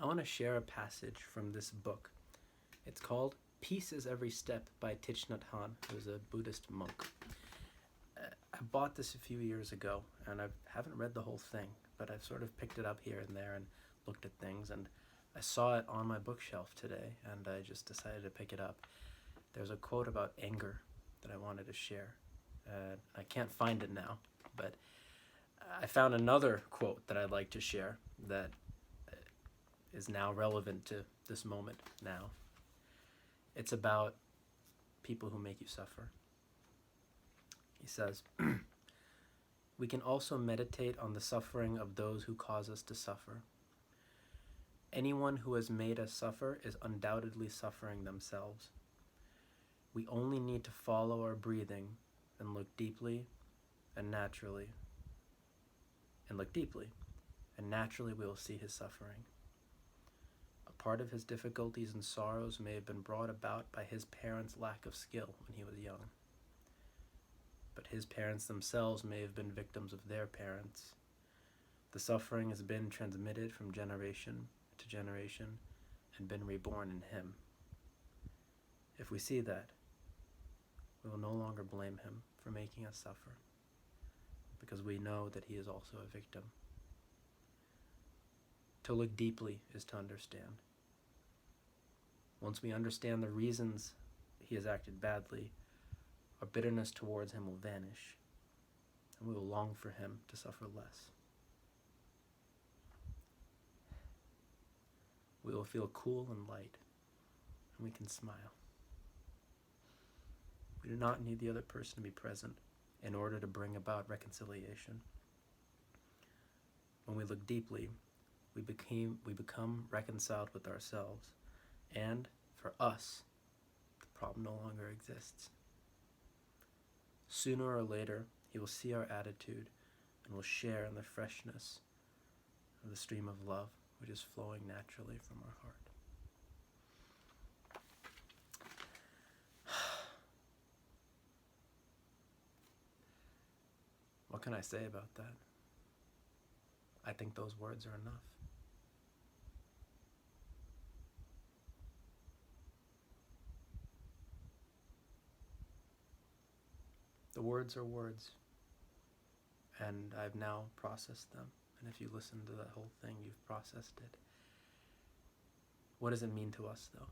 I want to share a passage from this book. It's called Peace is Every Step by Thich Nhat Hanh, who is a Buddhist monk. I bought this a few years ago, and I haven't read the whole thing, but I've sort of picked it up here and there and looked at things, and I saw it on my bookshelf today, and I just decided to pick it up. There's a quote about anger that I wanted to share. I can't find it now, but I found another quote that I'd like to share that is now relevant to this moment now. It's about people who make you suffer. He says, "We can also meditate on the suffering of those who cause us to suffer. Anyone who has made us suffer is undoubtedly suffering themselves. We only need to follow our breathing and look deeply and naturally. And naturally we will see his suffering. A part of his difficulties and sorrows may have been brought about by his parents' lack of skill when he was young. But his parents themselves may have been victims of their parents. The suffering has been transmitted from generation to generation and been reborn in him. If we see that, we will no longer blame him for making us suffer, because we know that he is also a victim. To look deeply is to understand. Once we understand the reasons he has acted badly, our bitterness towards him will vanish, and we will long for him to suffer less. We will feel cool and light, and we can smile. We do not need the other person to be present in order to bring about reconciliation. When we look deeply, we become reconciled with ourselves, and for us, the problem no longer exists. Sooner or later, he will see our attitude and will share in the freshness of the stream of love which is flowing naturally from our heart." What can I say about that? I think those words are enough. The words are words, and I've now processed them. And if you listen to the whole thing, you've processed it. What does it mean to us, though?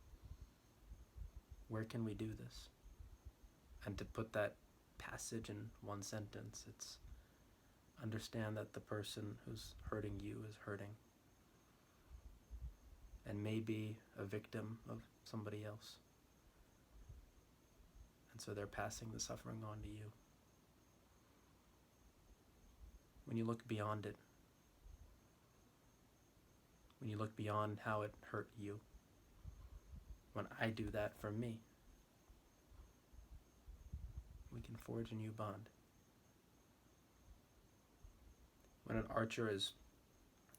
Where can we do this? And to put that passage in one sentence, it's understand that the person who's hurting you is hurting and may be a victim of somebody else. And so they're passing the suffering on to you. When you look beyond it, when you look beyond how it hurt you, when I do that for me, we can forge a new bond. When an archer is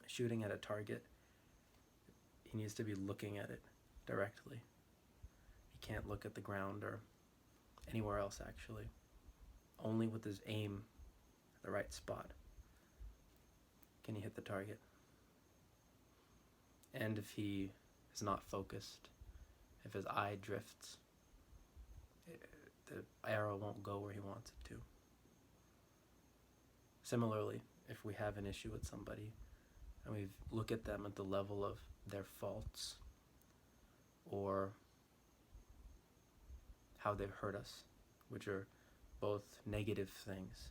shooting at a target, he needs to be looking at it directly. He can't look at the ground or anywhere else, actually. Only with his aim at the right spot can he hit the target. And if he is not focused, if his eye drifts, the arrow won't go where he wants it to. Similarly, if we have an issue with somebody and we look at them at the level of their faults or how they've hurt us, which are both negative things,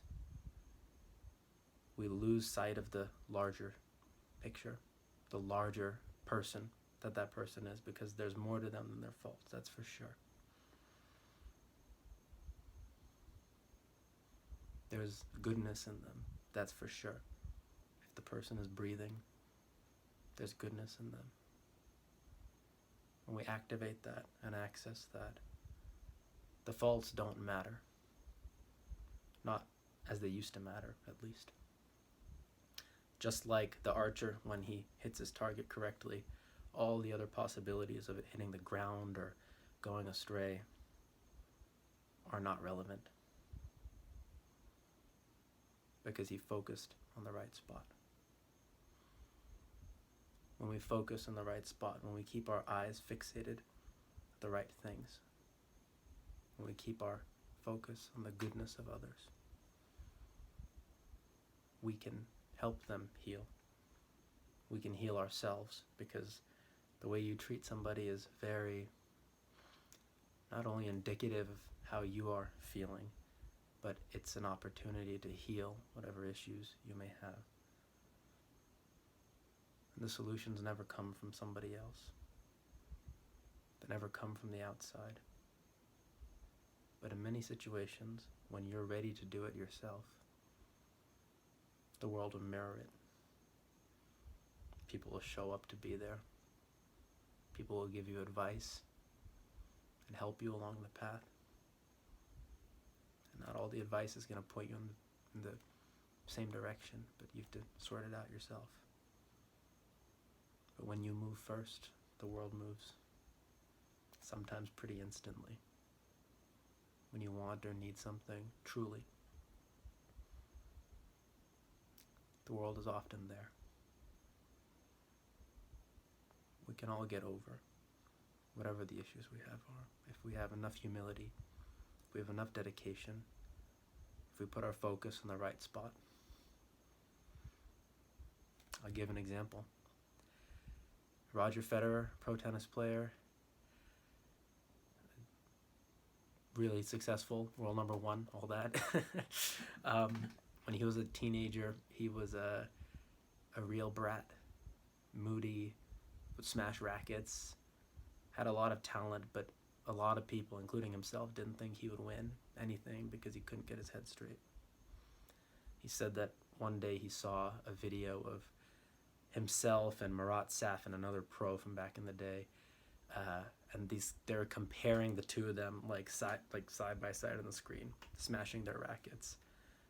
we lose sight of the larger picture, the larger person that person is, because there's more to them than their faults, that's for sure. There's goodness in them, that's for sure. If the person is breathing, there's goodness in them. When we activate that and access that, the faults don't matter. Not as they used to matter, at least. Just like the archer, when he hits his target correctly, all the other possibilities of it hitting the ground or going astray are not relevant, because he focused on the right spot. when we focus on the right spot, when we keep our eyes fixated the right things, when we keep our focus on the goodness of others, we can help them heal. We can heal ourselves, because the way you treat somebody is very not only indicative of how you are feeling, but it's an opportunity to heal whatever issues you may have. And the solutions never come from somebody else. They never come from the outside. But in many situations, when you're ready to do it yourself, the world will mirror it. People will show up to be there. People will give you advice and help you along the path. And not all the advice is going to point you in the same direction, but you have to sort it out yourself. But when you move first, the world moves. Sometimes pretty instantly. When you want or need something, truly, the world is often there. We can all get over whatever the issues we have are. If we have enough humility, if we have enough dedication, if we put our focus in the right spot. I'll give an example. Roger Federer, pro tennis player, really successful, world number one, all that. When he was a teenager, he was a real brat, moody, would smash rackets, had a lot of talent, but a lot of people, including himself, didn't think he would win anything because he couldn't get his head straight. He said that one day he saw a video of himself and Marat Safin, another pro from back in the day, and they're comparing the two of them side by side on the screen, smashing their rackets.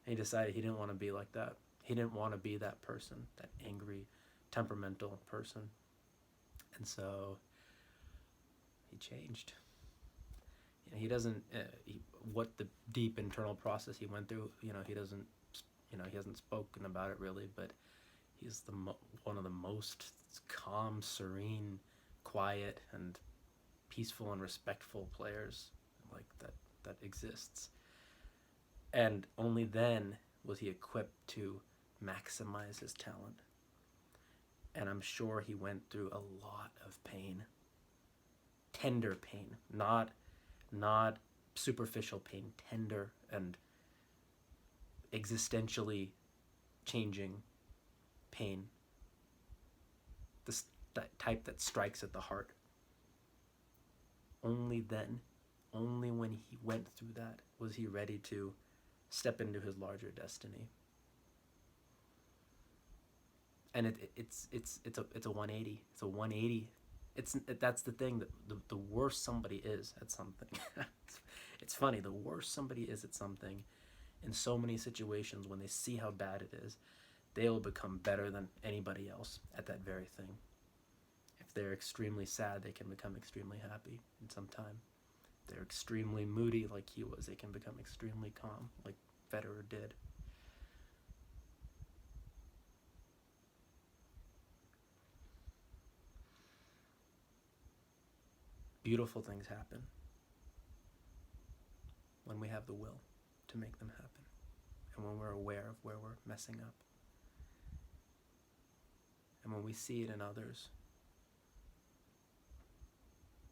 And he decided he didn't want to be like that. He didn't want to be that person, that angry, temperamental person. And so he changed. He doesn't, what the deep internal process he went through, he doesn't, he hasn't spoken about it really, but he's one of the most calm, serene, quiet, and peaceful and respectful players that exists. And only then was he equipped to maximize his talent. And I'm sure he went through a lot of pain. Tender pain, not superficial pain, tender and existentially changing pain. That type that strikes at the heart. Only then, only when he went through that, was he ready to step into his larger destiny. And it's a 180. It's a 180. That's the thing, that the worse somebody is at something. It's funny, the worse somebody is at something, in so many situations, when they see how bad it is, they will become better than anybody else at that very thing. If they're extremely sad, they can become extremely happy in some time. If they're extremely moody like he was, they can become extremely calm like Federer did. Beautiful things happen when we have the will to make them happen, and when we're aware of where we're messing up, and when we see it in others,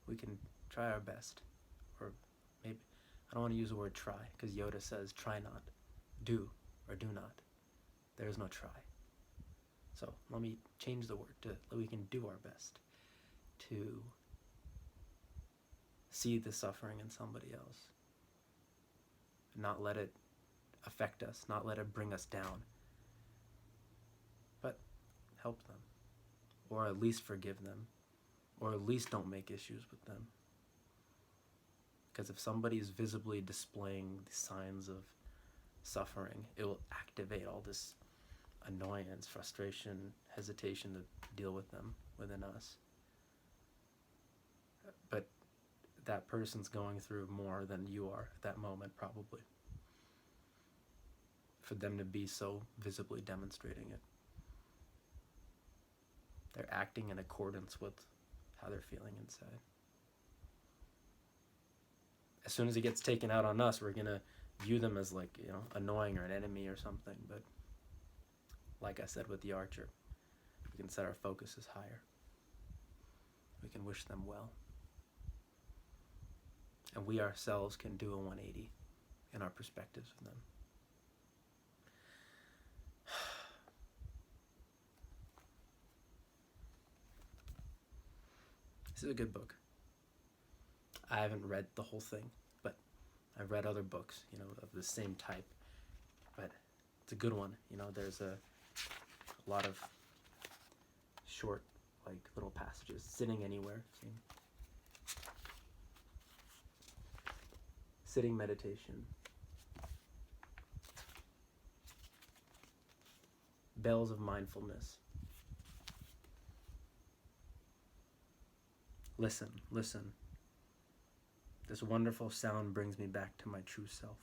we can try our best. Or maybe, I don't want to use the word try, because Yoda says try not, do or do not. There is no try. So let me change the word to we can do our best to see the suffering in somebody else, not let it affect us, not let it bring us down, but help them, or at least forgive them, or at least don't make issues with them. Because if somebody is visibly displaying the signs of suffering, it will activate all this annoyance, frustration, hesitation to deal with them within us. But that person's going through more than you are at that moment, probably, for them to be so visibly demonstrating it. They're acting in accordance with how they're feeling inside. As soon as it gets taken out on us, we're going to view them as like, annoying or an enemy or something. But like I said with the archer, we can set our focuses higher. We can wish them well. And we ourselves can do a 180 in our perspectives of them. This is a good book. I haven't read the whole thing, but I've read other books, of the same type. But it's a good one. There's a lot of short, little passages. Sitting Anywhere. Sitting meditation. Bells of mindfulness. Listen, listen. This wonderful sound brings me back to my true self.